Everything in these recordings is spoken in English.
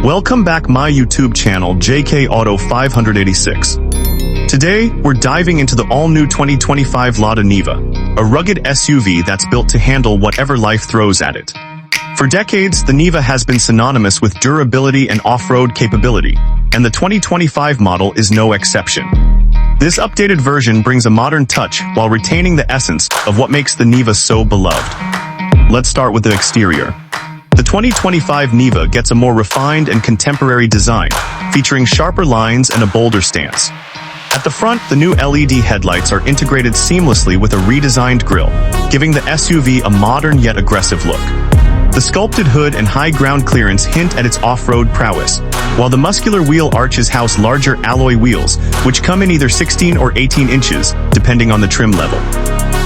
Welcome back my YouTube channel JK Auto 586. Today, we're diving into the all-new 2025 Lada Niva, a rugged SUV that's built to handle whatever life throws at it. For decades, the Niva has been synonymous with durability and off-road capability, and the 2025 model is no exception. This updated version brings a modern touch while retaining the essence of what makes the Niva so beloved. Let's start with the exterior. The 2025 Niva gets a more refined and contemporary design, featuring sharper lines and a bolder stance. At the front, the new LED headlights are integrated seamlessly with a redesigned grille, giving the SUV a modern yet aggressive look. The sculpted hood and high ground clearance hint at its off-road prowess, while the muscular wheel arches house larger alloy wheels, which come in either 16 or 18 inches, depending on the trim level.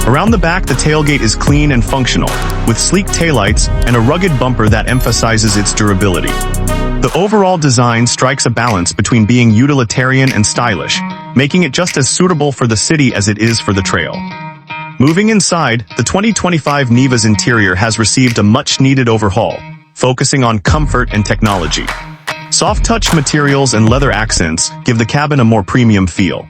Around the back, the tailgate is clean and functional, with sleek taillights and a rugged bumper that emphasizes its durability. The overall design strikes a balance between being utilitarian and stylish, making it just as suitable for the city as it is for the trail. Moving inside, the 2025 Niva's interior has received a much-needed overhaul, focusing on comfort and technology. Soft-touch materials and leather accents give the cabin a more premium feel.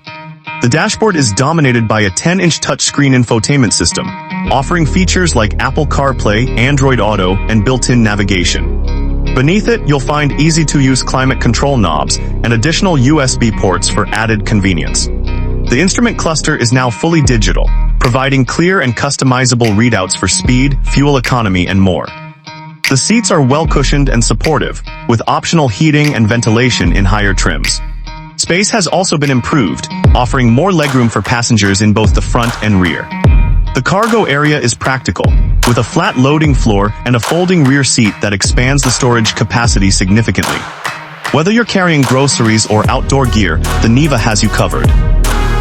The dashboard is dominated by a 10-inch touchscreen infotainment system, offering features like Apple CarPlay, Android Auto, and built-in navigation. Beneath it, you'll find easy-to-use climate control knobs and additional USB ports for added convenience. The instrument cluster is now fully digital, providing clear and customizable readouts for speed, fuel economy, and more. The seats are well-cushioned and supportive, with optional heating and ventilation in higher trims. Space has also been improved, offering more legroom for passengers in both the front and rear. The cargo area is practical, with a flat loading floor and a folding rear seat that expands the storage capacity significantly. Whether you're carrying groceries or outdoor gear, the Niva has you covered.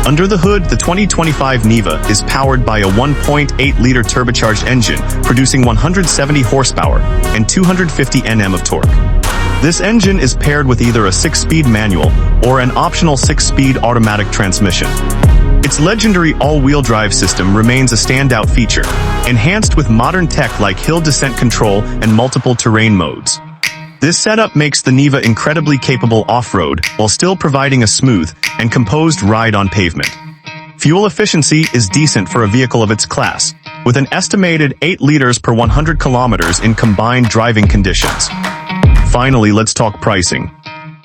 Under the hood, the 2025 Niva is powered by a 1.8-liter turbocharged engine, producing 170 horsepower and 250 Nm of torque. This engine is paired with either a 6-speed manual or an optional 6-speed automatic transmission. Its legendary all-wheel drive system remains a standout feature, enhanced with modern tech like hill descent control and multiple terrain modes. This setup makes the Niva incredibly capable off-road while still providing a smooth and composed ride on pavement. Fuel efficiency is decent for a vehicle of its class, with an estimated 8 liters per 100 kilometers in combined driving conditions. Finally, let's talk pricing.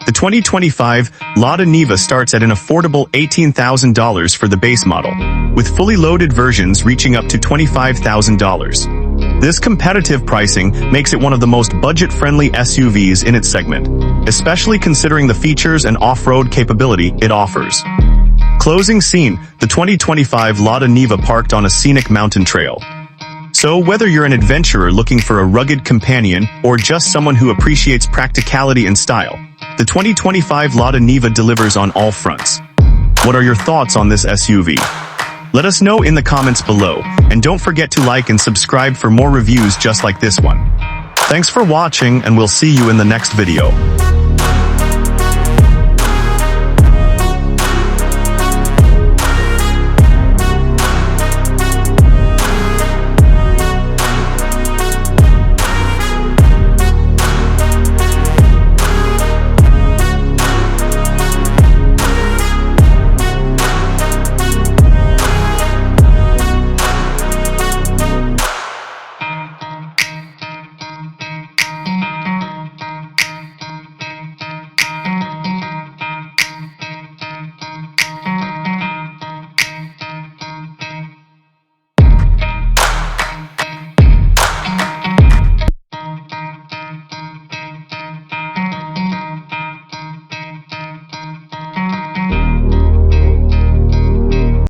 The 2025 Lada Niva starts at an affordable $18,000 for the base model, with fully loaded versions reaching up to $25,000. This competitive pricing makes it one of the most budget-friendly SUVs in its segment, especially considering the features and off-road capability it offers. Closing scene, the 2025 Lada Niva parked on a scenic mountain trail. So whether you're an adventurer looking for a rugged companion or just someone who appreciates practicality and style, the 2025 Lada Niva delivers on all fronts. What are your thoughts on this SUV? Let us know in the comments below, and don't forget to like and subscribe for more reviews just like this one. Thanks for watching, and we'll see you in the next video.